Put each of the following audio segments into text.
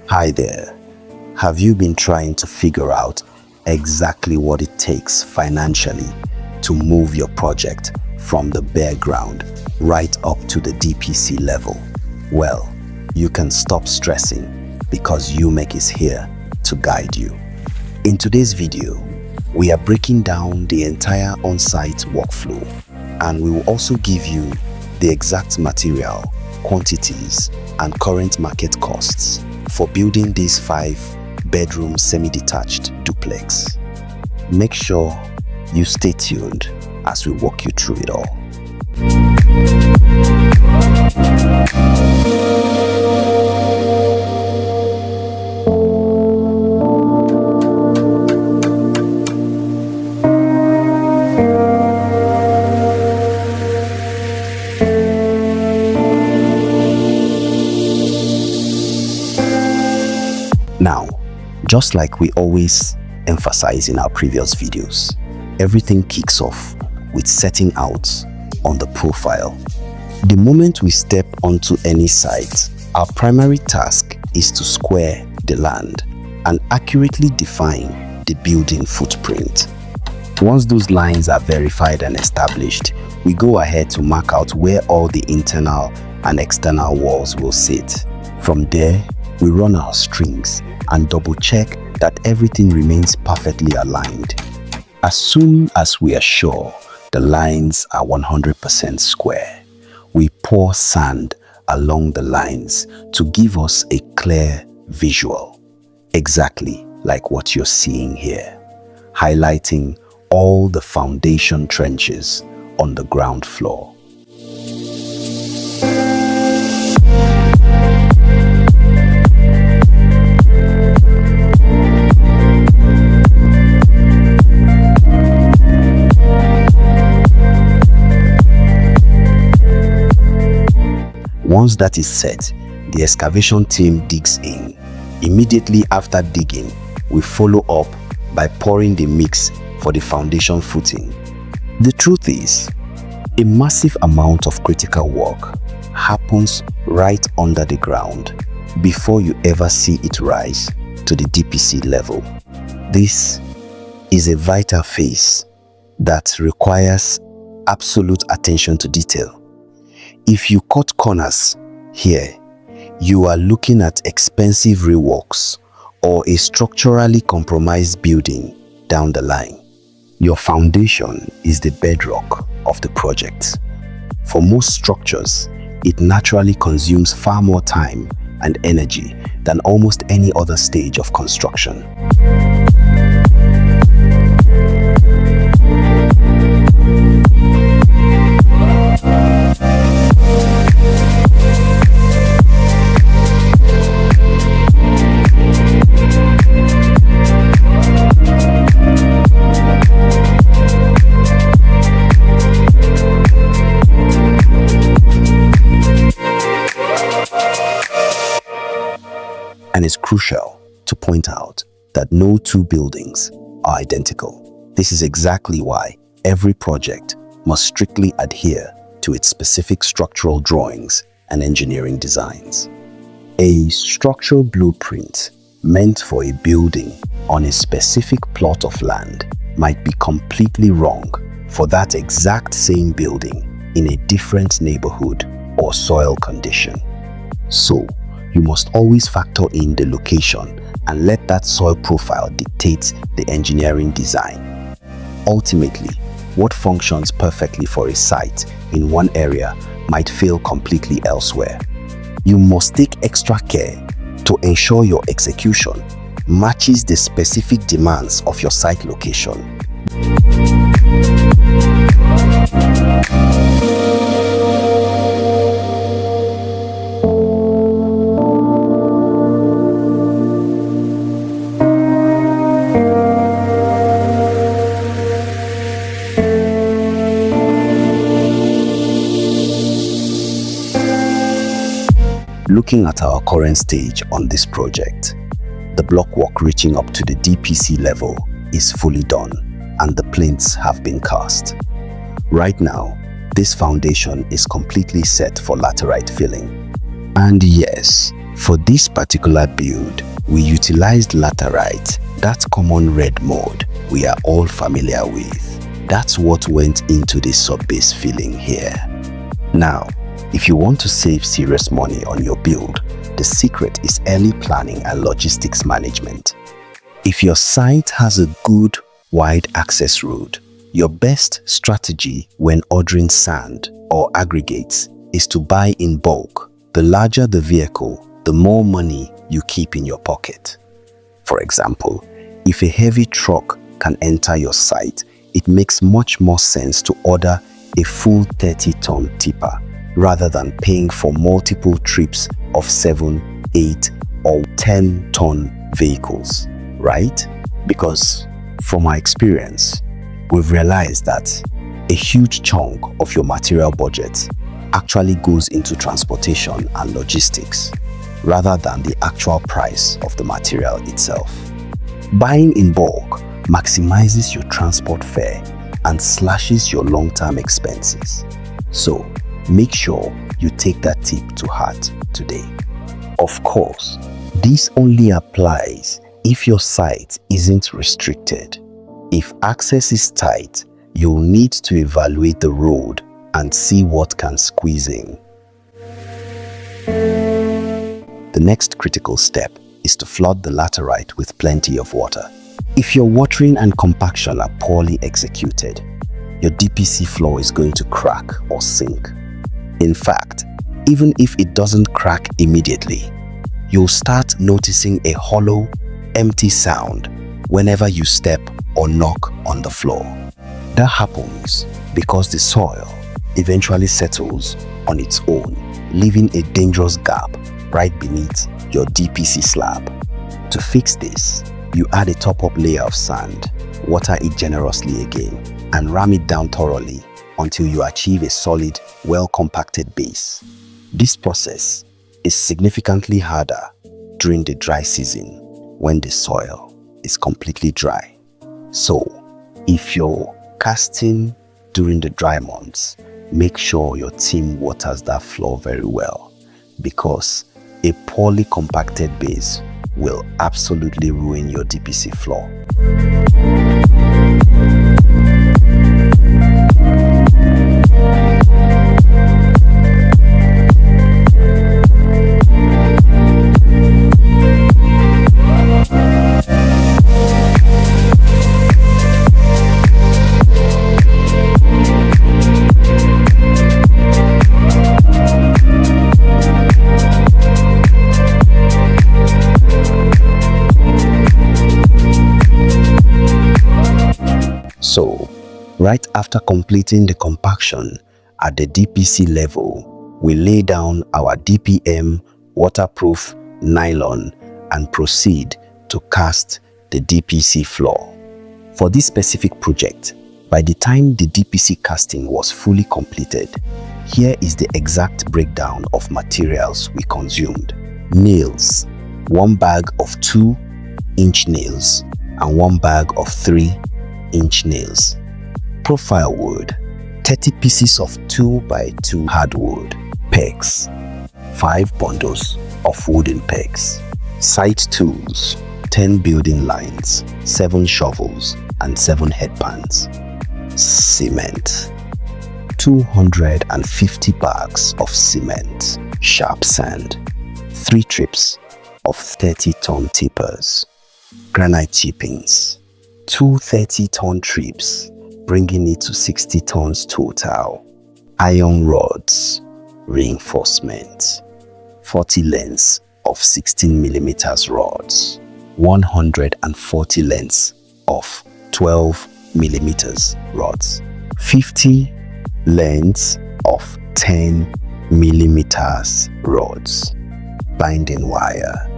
Hi there. Have you been trying to figure out exactly what it takes financially to move your project from the bare ground right up to the DPC level? Well, you can stop stressing because Umek is here to guide you. In today's video, we are breaking down the entire on-site workflow, and we will also give you the exact material, quantities, and current market costs for building this 5-bedroom semi-detached duplex. Make sure you stay tuned as we walk you through it all. Now, just like we always emphasize in our previous videos, everything kicks off with setting out on the profile. The moment we step onto any site, our primary task is to square the land and accurately define the building footprint. Once those lines are verified and established, we go ahead to mark out where all the internal and external walls will sit. From there, we run our strings and double check that everything remains perfectly aligned. As soon as we are sure the lines are 100% square, we pour sand along the lines to give us a clear visual, exactly like what you're seeing here, highlighting all the foundation trenches on the ground floor. Once that is set, the excavation team digs in. Immediately after digging, we follow up by pouring the mix for the foundation footing. The truth is, a massive amount of critical work happens right under the ground before you ever see it rise to the DPC level. This is a vital phase that requires absolute attention to detail. If you cut corners here, you are looking at expensive reworks or a structurally compromised building down the line. Your foundation is the bedrock of the project. For most structures, it naturally consumes far more time and energy than almost any other stage of construction. And it's crucial to point out that no two buildings are identical. This is exactly why every project must strictly adhere to its specific structural drawings and engineering designs. A structural blueprint meant for a building on a specific plot of land might be completely wrong for that exact same building in a different neighborhood or soil condition. So, you must always factor in the location and let that soil profile dictate the engineering design. Ultimately, what functions perfectly for a site in one area might fail completely elsewhere. You must take extra care to ensure your execution matches the specific demands of your site location. Looking at our current stage on this project, the block work reaching up to the DPC level is fully done and the plinths have been cast. Right now, this foundation is completely set for laterite filling. And yes, for this particular build, we utilized laterite, that common red mode we are all familiar with. That's what went into the sub-base filling here. Now, if you want to save serious money on your build, the secret is early planning and logistics management. If your site has a good, wide access road, your best strategy when ordering sand or aggregates is to buy in bulk. The larger the vehicle, the more money you keep in your pocket. For example, if a heavy truck can enter your site, it makes much more sense to order a full 30-ton tipper rather than paying for multiple trips of 7, 8, or 10-ton vehicles, right? Because from our experience, we've realized that a huge chunk of your material budget actually goes into transportation and logistics rather than the actual price of the material itself. Buying in bulk maximizes your transport fare and slashes your long-term expenses. So, make sure you take that tip to heart today. Of course, this only applies if your site isn't restricted. If access is tight, you'll need to evaluate the road and see what can squeeze in. The next critical step is to flood the laterite with plenty of water. If your watering and compaction are poorly executed, your DPC floor is going to crack or sink. In fact, even if it doesn't crack immediately, you'll start noticing a hollow, empty sound whenever you step or knock on the floor. That happens because the soil eventually settles on its own, leaving a dangerous gap right beneath your DPC slab. To fix this, you add a top-up layer of sand, water it generously again, and ram it down thoroughly until you achieve a solid, well-compacted base. This process is significantly harder during the dry season when the soil is completely dry. So, if you're casting during the dry months, make sure your team waters that floor very well, because a poorly compacted base will absolutely ruin your DPC floor. So, right after completing the compaction at the DPC level, we lay down our DPM waterproof nylon and proceed to cast the DPC floor. For this specific project, by the time the DPC casting was fully completed, here is the exact breakdown of materials we consumed. Nails, 1 bag of 2-inch nails and 1 bag of 3-inch nails. Profile wood, 30 pieces of 2x2 hardwood. Pegs, 5 bundles of wooden pegs. Site tools, 10 building lines, 7 shovels and 7 headbands. Cement, 250 bags of cement. Sharp sand, 3 trips of 30-ton tippers. Granite chippings, 2 30-ton trips, bringing it to 60 tons total. Iron rods, reinforcement, 40 lengths of 16mm rods, 140 lengths of 12mm rods, 50 lengths of 10mm rods, binding wire,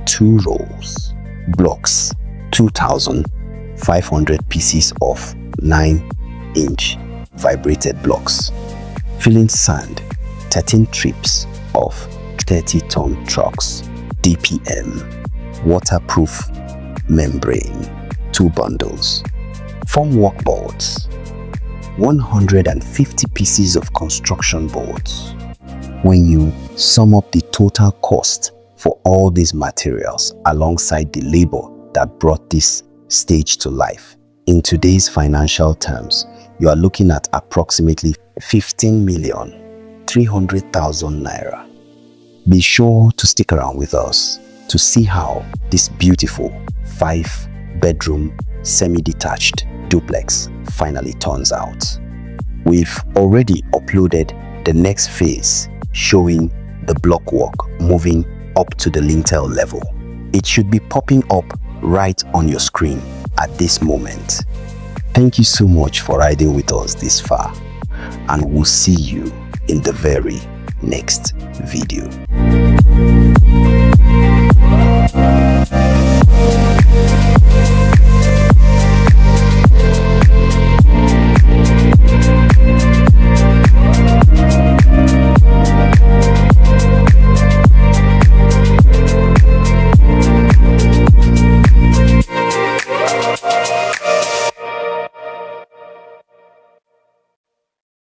2 rolls, blocks, 2,500 pieces of 9-inch vibrated blocks, filling sand, 13 trips of 30-ton trucks, DPM, waterproof membrane, 2 bundles, formwork boards, 150 pieces of construction boards. When you sum up the total cost for all these materials alongside the labor that brought this stage to life, in today's financial terms, you are looking at approximately 15,300,000 naira. Be sure to stick around with us to see how this beautiful 5-bedroom semi-detached duplex finally turns out. We've already uploaded the next phase showing the block work moving up to the lintel level. It should be popping up right on your screen at this moment. Thank you so much for riding with us this far, and we'll see you in the very next video.